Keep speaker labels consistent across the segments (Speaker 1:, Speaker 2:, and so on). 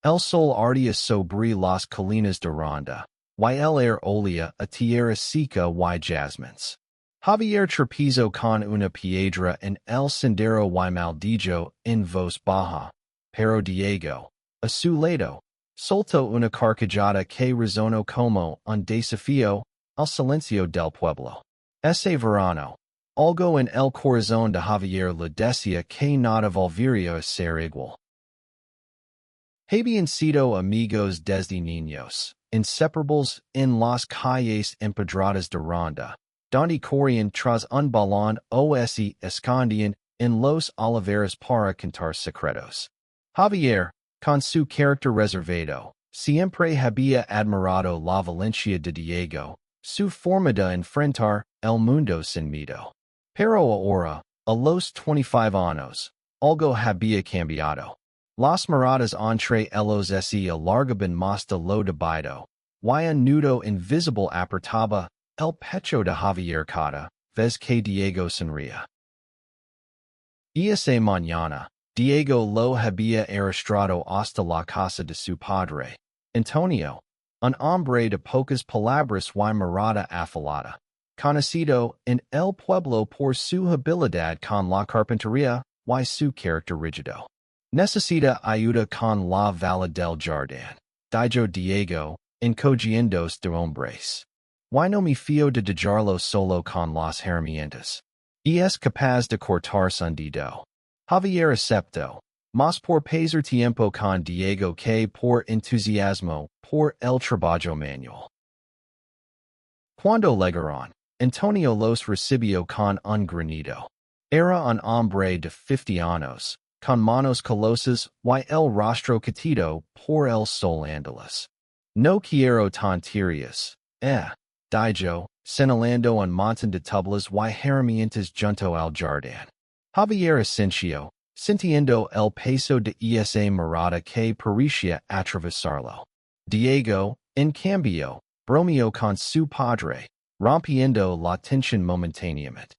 Speaker 1: El sol ardía sobre las colinas de Ronda, y el aire olía a tierra seca y jasmines. Javier tropezó con una piedra en el sendero y maldijo en voz baja, pero Diego, a su lado, soltó una carcajada que resonó como un desafío al silencio del pueblo. Ese verano, algo en el corazón de Javier le decía que nada volvería a ser igual. Habían sido amigos desde niños, inseparables en las calles empedradas de Ronda, donde corrían tras un balón o se escondían en los oliveras para cantar secretos. Javier, con su carácter reservado, siempre había admirado la valencia de Diego, su forma de enfrentar el mundo sin miedo. Pero ahora, a los 25 años, algo había cambiado. Las miradas entre ellos se alargaban más de lo debido, y un nudo invisible apretaba el pecho de Javier cada vez que Diego sonría. Esa mañana, Diego lo había arrastrado hasta la casa de su padre, Antonio, un hombre de pocas palabras y mirada afilada, conocido en el pueblo por su habilidad con la carpintería y su carácter rígido. Necesita ayuda con la valla del jardín, dijo Diego, encogiéndose de hombres. Y no me fío de dejarlo solo con las herramientas. Y es capaz de cortarse un dedo. Javier aceptó, más por pasar tiempo con Diego que por entusiasmo por el trabajo manual. Cuando llegaron, Antonio los recibió con un granido. Era un hombre de 50 años, con manos calosas y el rostro catido por el sol andalas. No quiero tonterías, dijo, señalando un montón de tablas y herramientas junto al jardín. Javier asintió, sintiendo el peso de esa mirada que parecía atravesarlo. Diego, en cambio, bromeó con su padre, rompiendo la tensión momentáneamente.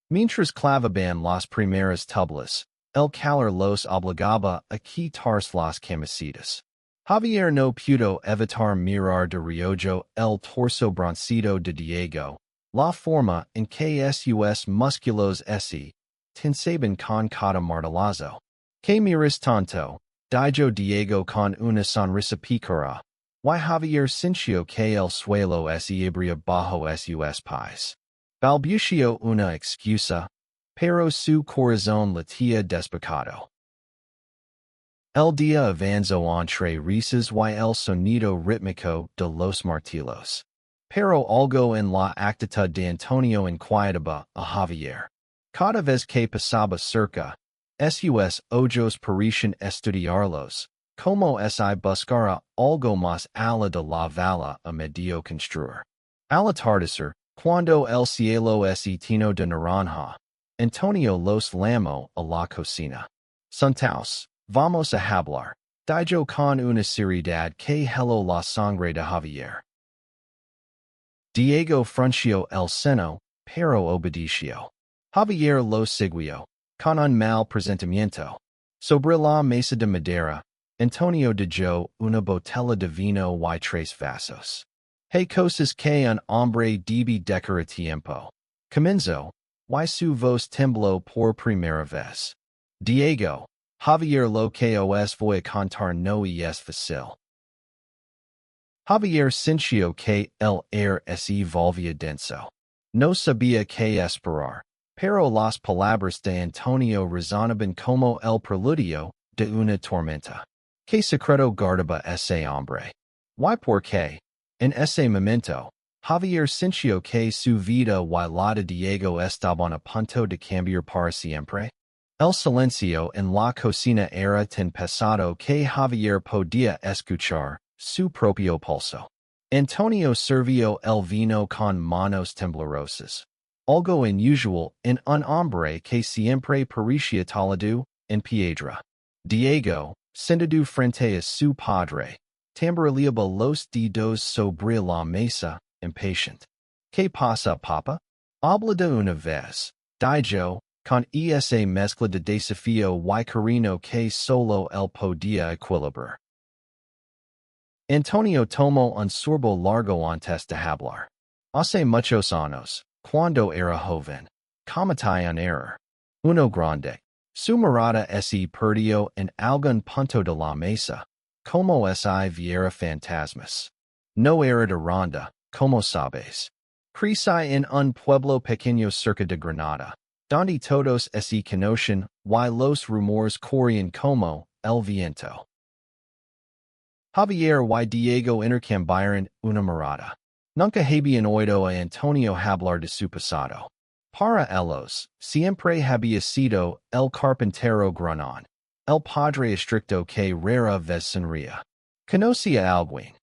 Speaker 1: Mientras clavaban las primeras tablas, el calor los obligaba a quitarse las camisetas. Javier no pudo evitar mirar de reojo el torso bronceado de Diego, la forma en que sus músculos se tensaban con cada martillazo. ¿Qué miras tanto? Dijo Diego con una sonrisa pícara, y Javier sintió que el suelo se abría bajo sus pies. Balbució una excusa, pero su corazón latía despacado. El día avanzó entre risas y el sonido rítmico de los martillos. Pero algo en la actitud de Antonio inquietaba a Javier. Cada vez que pasaba cerca, sus ojos parecían estudiarlos, como si buscara algo más allá de la valla a medio construir. Al atardecer, cuando el cielo se tinó de naranja, Antonio los llamó a la cocina. Sentaos, vamos a hablar, dijo con una seriedad que heló la sangre de Javier. Diego frunció el seno, pero obedeció. Javier lo siguió, con un mal presentimiento. Sobre la mesa de madera, Antonio dejó una botella de vino y 3 vasos. Hay cosas que un hombre debe dejar a tiempo. Comenzó, y su voz tembló por primera vez. Diego, Javier lo que os voy a contar no es fácil. Javier sintió que el aire se volvía denso. No sabía qué esperar, pero las palabras de Antonio resonaban como el preludio de una tormenta. ¿Qué secreto guardaba ese hombre? ¿Y por qué? En ese momento, Javier sintió que su vida y la de Diego estaban a punto de cambiar para siempre. El silencio en la cocina era tan pesado que Javier podía escuchar su propio pulso. Antonio sirvió el vino con manos temblorosas, algo inusual en un hombre que siempre parecía talado en piedra. Diego, sentado frente a su padre, tamborileaba los dedos sobre la mesa, impatient. ¿Qué pasa, papa? Habla de una vez, dijo, con esa mezcla de desafío y carino que solo él podía equilibrar. Antonio tomó un sorbo largo antes de hablar. Hace muchos años, cuando era joven, cometí un error. Uno grande. Su mirada se perdió en algún punto de la mesa, como si viera fantasmas. No era de Ronda, como sabes. Crecí en un pueblo pequeño cerca de Granada, donde todos se conocen y los rumores corrían como el viento. Javier y Diego intercambiaron una mirada. Nunca habían oído a Antonio hablar de su pasado. Para ellos, siempre había sido el carpintero gruñón, el padre estricto que rara vez sonría. Conocía a alguien.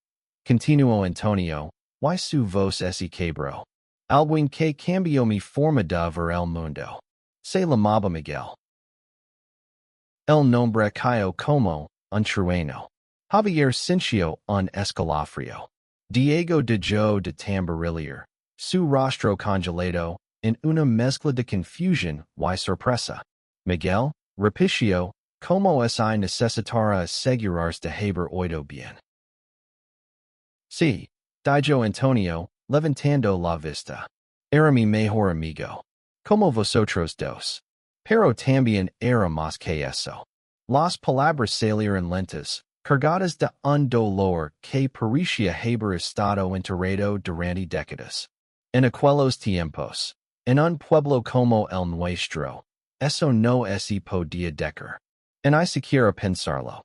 Speaker 1: Continuó Antonio, y su voz se quebró. Alguien que cambió mi forma de ver el mundo. Se llamaba Miguel. El nombre cayó como un trueno. Javier sintió un escalofrío. Diego dejó de tamborilear. Su rostro congelado en una mezcla de confusión y sorpresa. Miguel, repitió, como si necesitara asegurarse de haber oído bien. Sí, dijo Antonio, levantando la vista. Era mi mejor amigo. Como vosotros dos. Pero también era más que eso. Las palabras salieron lentas, cargadas de un dolor que parecía haber estado enterrado durante décadas. En aquellos tiempos, en un pueblo como el nuestro, eso no se podía decir. En ni siquiera pensarlo.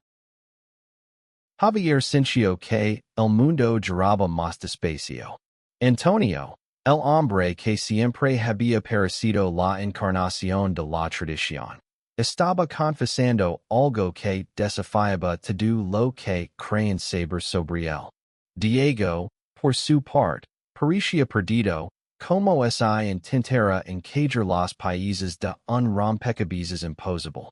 Speaker 1: Javier sintió que el mundo giraba más despacio. Antonio, el hombre que siempre había parecido la encarnación de la tradición, estaba confesando algo que desafiaba todo lo que creían saber sobre él. Diego, por su parte, parecía perdido, como si intentara encajar los países de un rompecabezas imposible.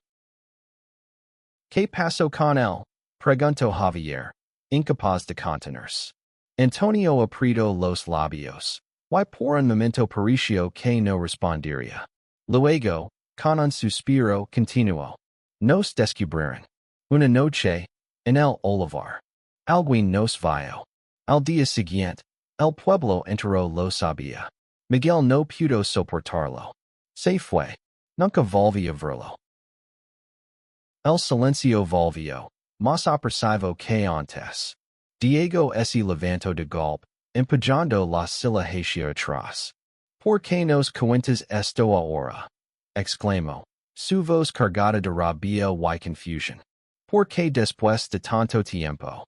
Speaker 1: ¿Qué pasó con él? Preguntó Javier, incapaz de contenerse. Antonio apretó los labios, y por un momento pareció que no respondería. Luego, con un suspiro, continuó. Nos descubrieron. Una noche, en el olivar. Alguien nos vio. Al día siguiente, el pueblo entero lo sabía. Miguel no pudo soportarlo. Se fue. Nunca volvió a verlo. El silencio volvió, más opresivo que antes. Diego se levantó de golpe, empujando la silla hacia atrás. ¿Por qué nos cuentas esto ahora? Exclamó, su voz cargada de rabia y confusión. ¿Por qué después de tanto tiempo?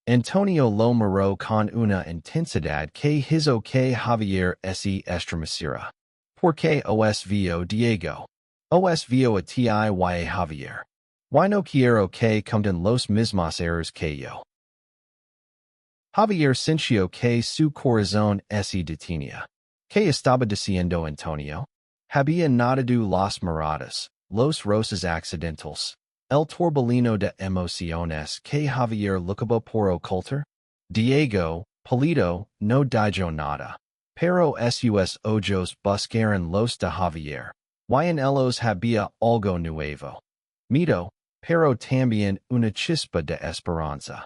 Speaker 1: Antonio lo miró con una intensidad que hizo que Javier se estremeciera. ¿Por qué os vio Diego? Os vio a ti y a Javier. Y no quiero que cometan los mismos errores que yo. Javier sintió que su corazón se detenía. ¿Qué estaba diciendo Antonio? Había notado las miradas, los roces accidentales, el torbellino de emociones que Javier lucaba por ocultar. Diego, pálido, no dijo nada, pero sus ojos buscaron los de Javier, y en ellos había algo nuevo. Miedo, pero también una chispa de esperanza.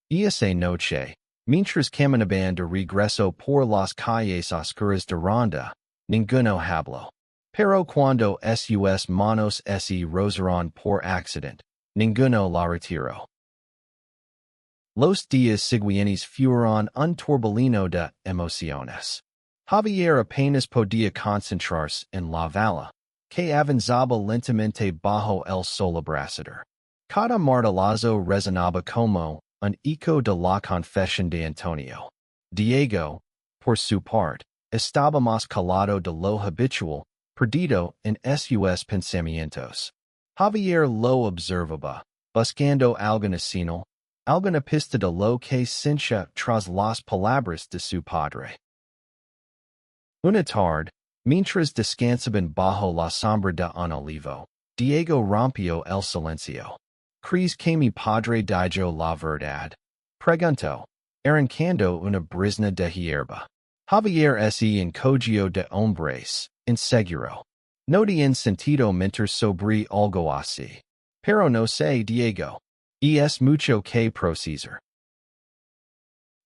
Speaker 1: Esa noche, mientras caminaban de regreso por las calles oscuras de Ronda, ninguno habló. Pero cuando sus manos se rozaron por accidente, ninguno la retiró. Los días siguientes fueron un torbellino de emociones. Javier apenas podía concentrarse en la valla, que avanzaba lentamente bajo el sol abrasador. Cada martillazo resonaba como un eco de la confesión de Antonio. Diego, por su parte, estaba más calado de lo habitual, perdido en sus pensamientos. Javier lo observaba, buscando alguna señal, alguna pista de lo que sentía tras las palabras de su padre. Una tarde, mientras descansaban bajo la sombra de un olivo, Diego rompió el silencio. ¿Crees que mi padre dijo la verdad? Preguntó, arrancando una brizna de hierba. Javier se encogió de hombres, inseguro. No tiene sentido mentir sobre algo así. Pero no sé Diego. Es mucho que procesar.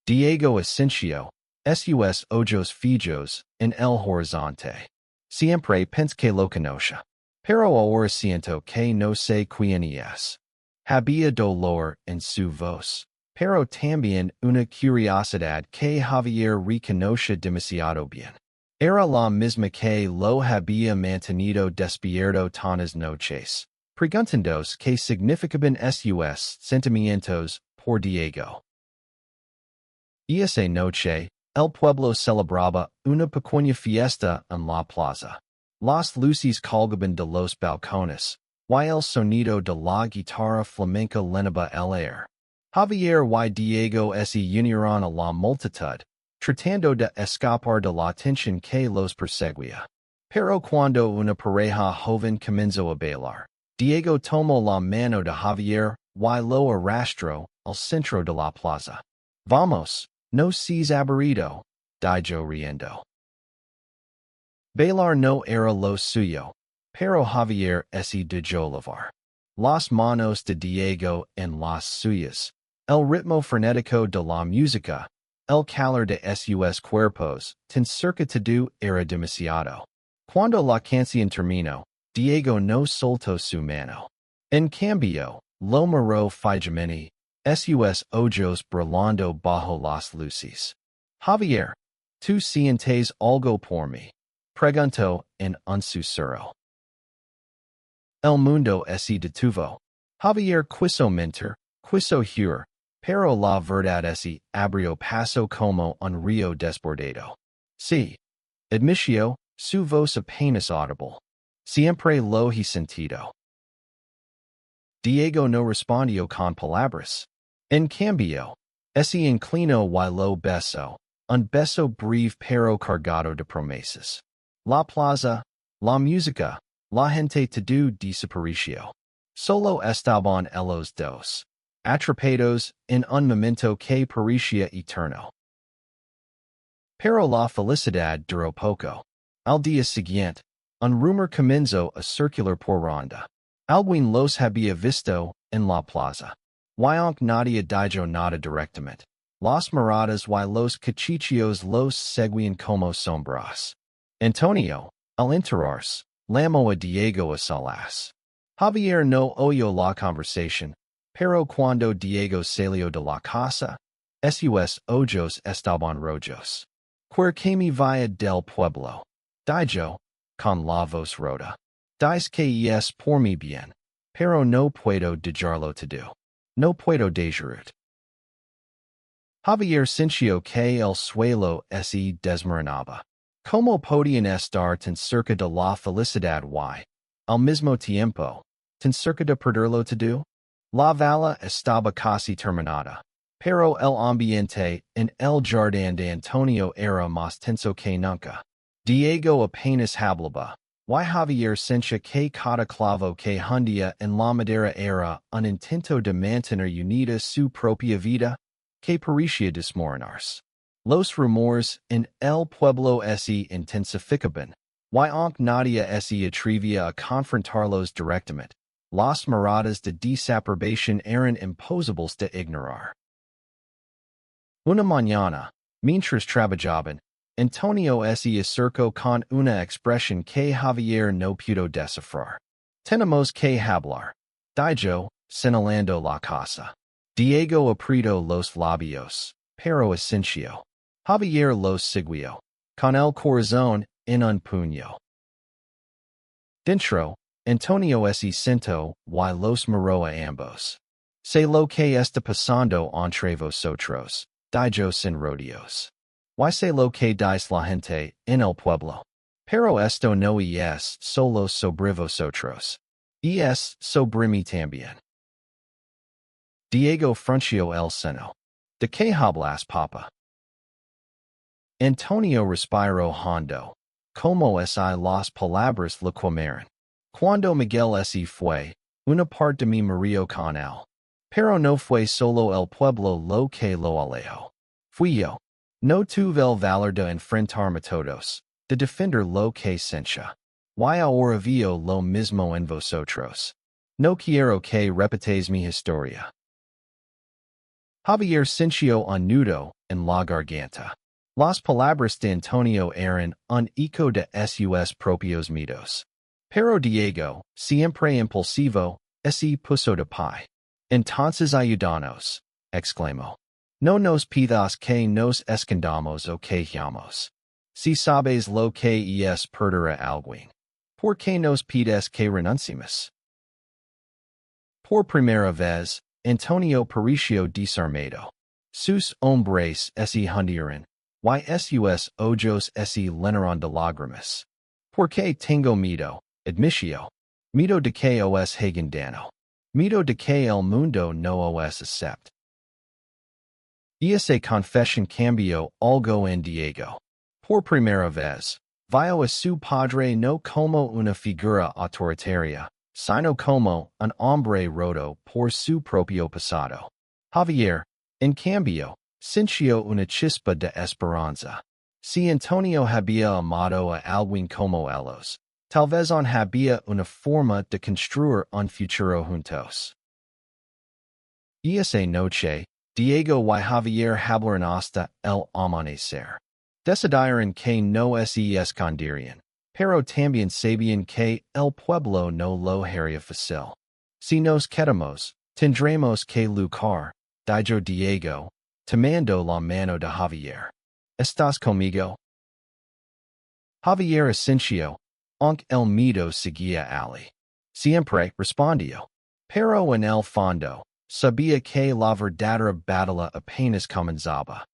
Speaker 1: Diego Asensio, sus ojos fijos, en el horizonte. Siempre pensé que lo conocía. Pero ahora siento que no sé quién es. Había dolor en su voz, pero también una curiosidad que Javier reconoce demasiado bien. Era la misma que lo había mantenido despierto tantas noches, preguntándose qué significaban sus sentimientos por Diego. Esa noche, el pueblo celebraba una pequeña fiesta en la plaza. Las luces colgaban de los balcones, y el sonido de la guitarra flamenca llenaba el aire. Javier y Diego se unieron a la multitud, tratando de escapar de la tensión que los perseguía. Pero cuando una pareja joven comenzó a bailar, Diego tomó la mano de Javier y lo arrastró al centro de la plaza. Vamos, no seas aburrido, dijo riendo. Bailar no era lo suyo, pero Javier se dejó llevar. Las manos de Diego en las suyas, el ritmo frenético de la música, el calor de sus cuerpos, tan cerca todo era demasiado. Cuando la canción terminó, Diego no soltó su mano. En cambio, lo miró fijamente, sus ojos brillando bajo las luces. Javier, ¿tú sientes algo por mí? Preguntó en un susurro. El mundo se detuvo. Javier quiso mentir, quiso huir, pero la verdad se abrió paso como un río desbordado. Sí, admitió, su voz apenas audible. Siempre lo he sentido. Diego no respondió con palabras. En cambio, se inclinó y lo besó, un beso breve pero cargado de promesas. La plaza, la música, la gente todo desapareció. Solo estaban ellos dos, atrapados en un momento que parecía eterno. Pero la felicidad duró poco. Al día siguiente, un rumor comenzó a circular por ronda. Alguien los había visto en la plaza. Y aunque nadie dijo nada directamente, las miradas y los cuchicheos los seguían como sombras. Antonio, al enterarse, llamó a Diego a solas. Javier no oyó la conversación, pero cuando Diego salió de la casa, sus ojos estaban rojos. ¿Qué que me vaya del pueblo? Dijo, con la voz rota. Dice que es por mi bien, pero no puedo dejarlo todo. No puedo dejarlo. Javier sintió que el suelo se desmoronaba. ¿Cómo podían estar tan cerca de la felicidad y, al mismo tiempo, tan cerca de perderlo todo? La valla estaba casi terminada, pero el ambiente en el jardín de Antonio era más tenso que nunca. Diego apenas hablaba, y Javier sentía que cada clavo que hundía en la madera era un intento de mantener unida su propia vida, que parecía desmoronarse. Los rumores en el pueblo se intensificaban, y aunque nadie se atrevía a confrontarlos directamente, las miradas de desaprobación eran imposibles de ignorar. Una mañana, mientras trabajaban, Antonio se acercó con una expresión que Javier no pudo descifrar. Tenemos que hablar, dijo, señalando la casa. Diego apretó los labios, pero asintió. Javier los siguió, con el corazón en un puño. Dentro, Antonio se sentó y los miró a ambos. Sé lo que está pasando entre vosotros, dijo sin rodeos. Y sé lo que dice la gente en el pueblo. Pero esto no es solo sobre vosotros. Es sobre mí también. Diego frunció el seno. ¿De qué hablas, papa? Antonio respiró hondo. Como si las palabras le quemaran. Cuando Miguel se fue, una parte de mí murió con él. Pero no fue solo el pueblo lo que lo alejó. Fui yo. No tuve el valor de enfrentarme todos, de defender lo que sencha. Y ahora veo lo mismo en vosotros. No quiero que repetáis mi historia. Javier sintió un nudo en la garganta. Las palabras de Antonio eran un eco de sus propios miedos. Pero Diego, siempre impulsivo, ese puso de pie. Entonces ayudanos, exclamó. No nos pidas que nos escondamos o que llamamos. Si sabes lo que es perder a alguien, ¿por qué nos pides que renunciemos? Por primera vez, Antonio pareció desarmado. Sus hombres se hundieron, y sus ojos se llenaron de lágrimas. ¿Por qué tengo miedo? Admitio. Miedo de que os hagan daño. Miedo de que el mundo no os acepte. Esa confesión cambió algo en Diego. Por primera vez, vio a su padre no como una figura autoritaria, sino como un hombre roto por su propio pasado. Javier, en cambio, sintió una chispa de esperanza. Si Antonio había amado a alguien como ellos, tal vez aún había una forma de construir un futuro juntos. Esa noche, Diego y Javier hablaron hasta el amanecer. Decidieron que no se esconderían, pero también sabían que el pueblo no lo haría fácil. Si nos quedamos, tendremos que luchar, dijo Diego, tomando la mano de Javier. ¿Estás conmigo? Javier asintió, aunque el miedo seguía allí. Siempre respondió. Pero en el fondo, sabía que la verdadera batalla apenas comenzaba.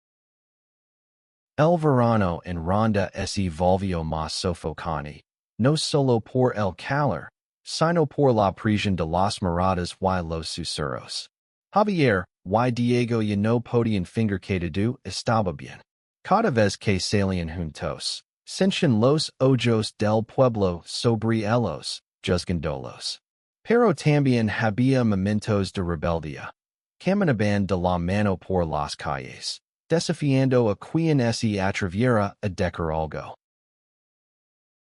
Speaker 1: El verano en Ronda se volvió más sofocante, no solo por el calor, sino por la presión de las miradas y los susurros. Javier y Diego ya no podían fingir que todo estaba bien. Cada vez que salían juntos, sentían los ojos del pueblo sobre ellos, juzgándolos. Pero también había momentos de rebeldía. Caminaban de la mano por las calles, desafiando a quien se atreviera a decir algo.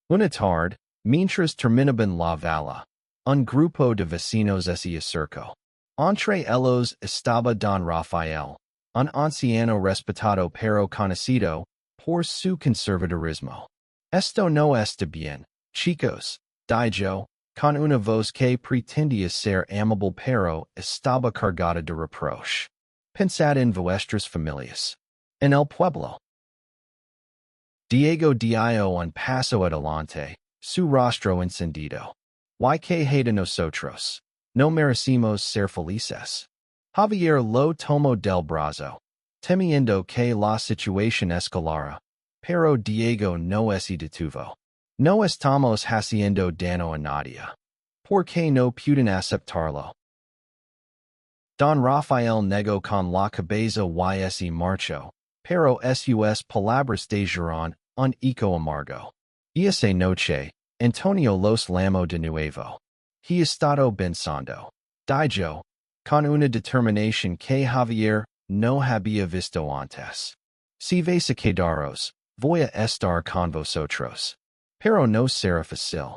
Speaker 1: Una tarde, mientras terminaban la valla, un grupo de vecinos se acercó. Entre ellos estaba Don Rafael, un anciano respetado pero conocido por su conservadurismo. Esto no está bien, chicos, dijo, con una voz que pretendía ser amable pero estaba cargada de reproche. Pensad en vuestras familias. En el pueblo. Diego dio un paso adelante, su rostro encendido. ¿Y qué hay de nosotros? No merecimos ser felices. Javier lo tomó del brazo, temiendo que la situación escalara, pero Diego no se detuvo. No estamos haciendo daño a nadie. ¿Por qué no pueden aceptarlo? Don Rafael negó con la cabeza y se marchó, pero sus palabras dejaron un eco amargo. Esa noche, Antonio los llamó de nuevo. He estado pensando, dijo, con una determinación que Javier no había visto antes. Si vais a quedaros, voy a estar con vosotros. Pero no será fácil.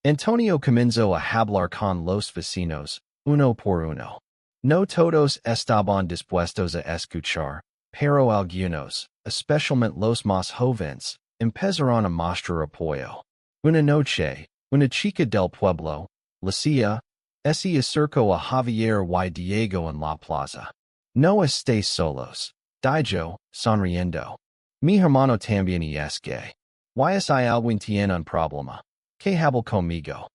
Speaker 1: Antonio comenzó a hablar con los vecinos, uno por uno. No todos estaban dispuestos a escuchar, pero algunos, especialmente los más jóvenes, empezaron a mostrar apoyo. Una noche, una chica del pueblo, Lucia, se acercó a Javier y Diego en la plaza. No estéis solos, dijo, sonriendo. Mi hermano también es gay. ¿Y si alguien tiene un problema? ¿Qué habla conmigo?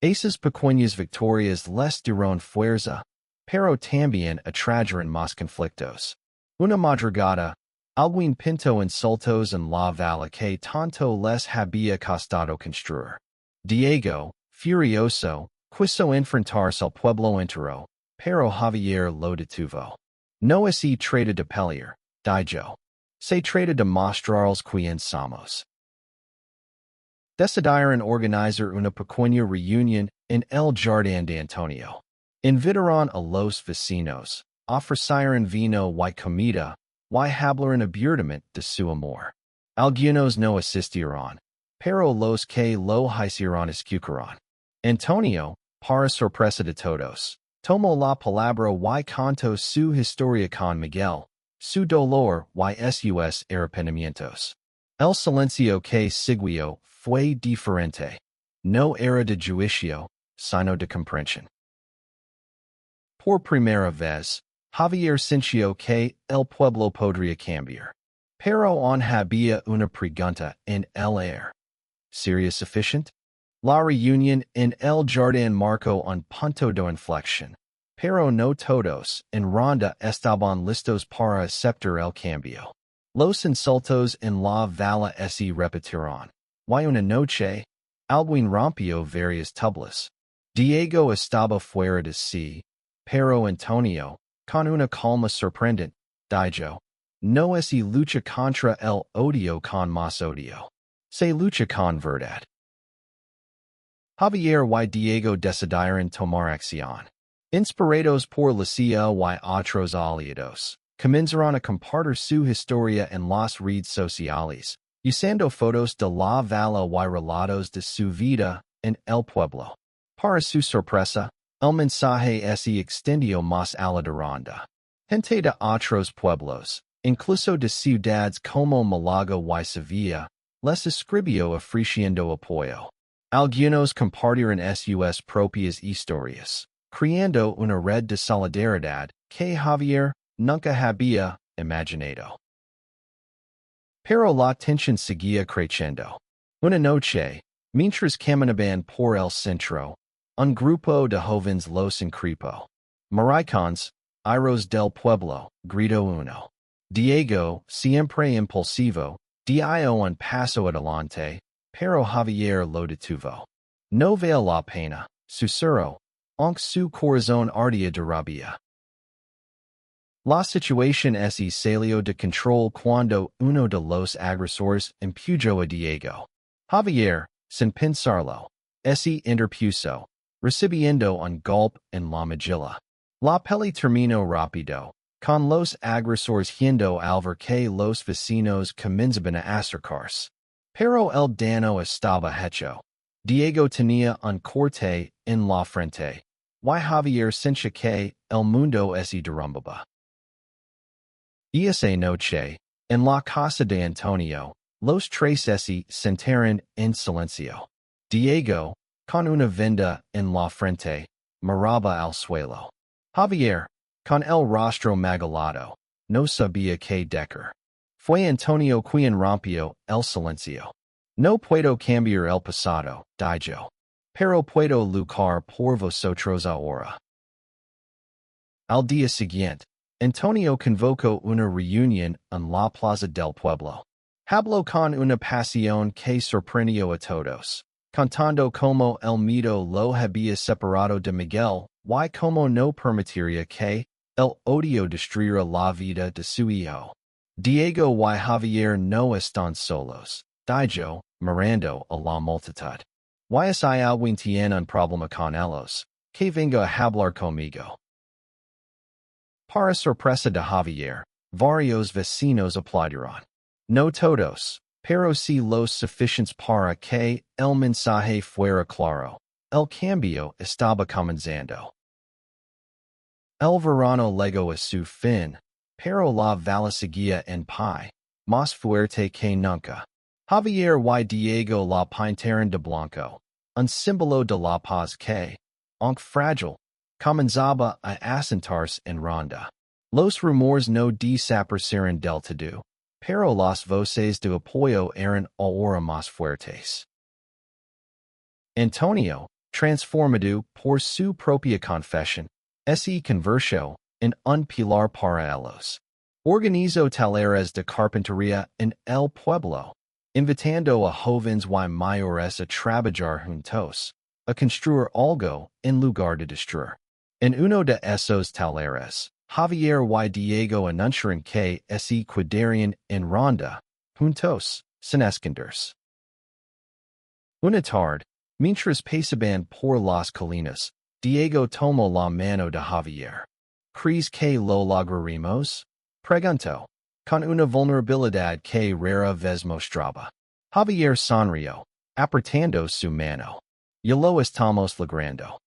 Speaker 1: Esas pequeñas victorias les dieron fuerza, pero también atrajeron más conflictos. Una madrugada, alguien pintó insultos en la valla que tanto les había costado construir. Diego, furioso, quiso enfrentarse al pueblo entero, pero Javier lo detuvo. No se trata de pelear, dijo. Se trata de mostrarles quién somos. Decidieron organizar una pequeña reunión en el jardín de Antonio. Invitaron a los vecinos, ofrecieren vino y comida, y hablaron abiertamente de su amor. Algunos no asistieron, pero los que lo hicieron escucharon. Antonio, para sorpresa de todos, tomó la palabra y contó su historia con Miguel, su dolor y sus arrepentimientos. El silencio que siguió fue diferente. No era de juicio, sino de comprensión. Por primera vez, Javier sintió que el pueblo podría cambiar. Pero aún había una pregunta en el aire. ¿Sería suficiente? La reunión en el jardín marcó un punto de inflexión. Pero no todos en Ronda estaban listos para aceptar el cambio. Los insultos en la valla se repitieron. Y una noche, alguien rompió varias tablas. Diego estaba fuera de sí, pero Antonio, con una calma sorprendente, dijo, no es lucha contra el odio con más odio. Se lucha con verdad. Javier y Diego decidieron tomar acción. Inspirados por Lucia y otros aliados, comenzaron a compartir su historia en las redes sociales, usando fotos de la valla y relatos de su vida en el pueblo. Para su sorpresa, el mensaje se extendió más allá de Ronda. Gente de otros pueblos, incluso de ciudades como Málaga y Sevilla, les escribió ofreciendo apoyo. Algunos compartieron sus propias historias, creando una red de solidaridad que Javier nunca había imaginado. Pero la tensión seguía creciendo. Una noche, mientras caminaban por el centro, un grupo de jóvenes los increpó. Maricones, iros del pueblo, gritó uno. Diego, siempre impulsivo, dio un paso adelante, pero Javier lo detuvo. No vale la pena, susurró, aunque su corazón ardía de rabia. La situación se salió de control cuando uno de los agresores empujó a Diego. Javier, sin pensarlo, se interpuso, recibiendo un golpe en la mejilla. La pelea terminó rápido, con los agresores yendo al ver que los vecinos comenzaban a acercarse. Pero el daño estaba hecho. Diego tenía un corte en la frente, y Javier sentía que el mundo se derrumbaba. Esa noche, en la casa de Antonio, los tres se sentaron en silencio. Diego, con una venda en la frente, miraba al suelo. Javier, con el rostro magullado, no sabía qué decir. Fue Antonio quien rompió el silencio. No puedo cambiar el pasado, dijo. Pero puedo luchar por vosotros ahora. Al día siguiente, Antonio convocó una reunión en la plaza del pueblo. Habló con una pasión que sorprendió a todos, contando cómo el miedo lo había separado de Miguel y cómo no permitiría que el odio destruyera la vida de su hijo. Diego y Javier no están solos, dijo, mirando a la multitud. Y si alguien tiene un problema con ellos, que venga a hablar conmigo. Para sorpresa de Javier, varios vecinos aplaudieron. No todos, pero sí los suficientes para que el mensaje fuera claro. El cambio estaba comenzando. El verano llegó a su fin, pero la valla seguía en pie, más fuerte que nunca. Javier y Diego la pintaron de blanco, un símbolo de la paz que, aunque frágil, comenzaba a asentarse en Ronda. Los rumores no desaparecieron del todo, pero las voces de apoyo eran ahora más fuertes. Antonio, transformado por su propia confesión, se convirtió en un pilar para ellos. Organizó talleres de carpintería en el pueblo, invitando a jóvenes y mayores a trabajar juntos, a construir algo en lugar de destruir. En uno de esos talleres, Javier y Diego anunciaron que se quedarían en Ronda, juntos, sin esconderse. Una tarde, mientras pasaban por las colinas, Diego tomó la mano de Javier. ¿Crees que lo lograremos? Pregunto. Con una vulnerabilidad que rara vez mostraba. Javier sonrió, apretando su mano. Ya lo estamos logrando.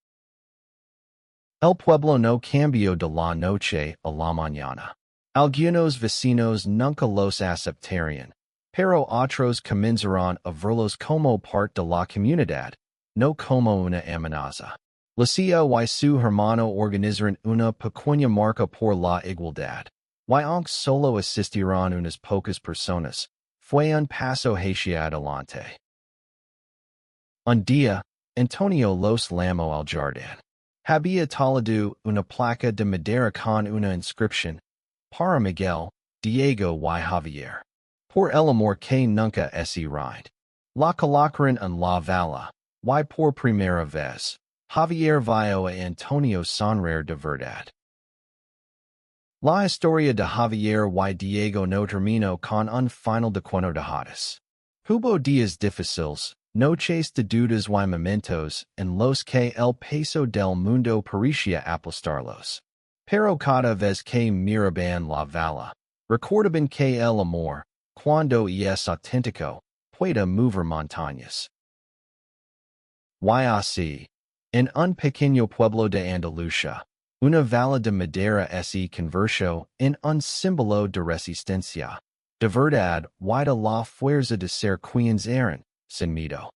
Speaker 1: El pueblo no cambió de la noche a la mañana. Algunos vecinos nunca los aceptarían, pero otros comenzarán a verlos como parte de la comunidad, no como una amenaza. Lucia y su hermano organizaron una pequeña marca por la igualdad. Y aunque solo asistirán unas pocas personas, fue un paso hacia adelante. Un día, Antonio los llamó al jardín. Había talado una placa de madera con una inscripción, para Miguel, Diego y Javier. Por el amor que nunca es rind. La colocaron en la valla, y por primera vez, Javier vio a Antonio sonreír de verdad. La historia de Javier y Diego no terminó con un final de cuento de hadas. Hubo días difíciles, noches de dudas y momentos en los que el peso del mundo parecía aplastarlos. Pero cada vez que miraban la valla, recordaban que el amor, cuando es auténtico, puede mover montañas. Y así, en un pequeño pueblo de Andalucía, una valla de madera se convirtió en un símbolo de resistencia, de verdad y de la fuerza de ser quienes eran, sin miedo.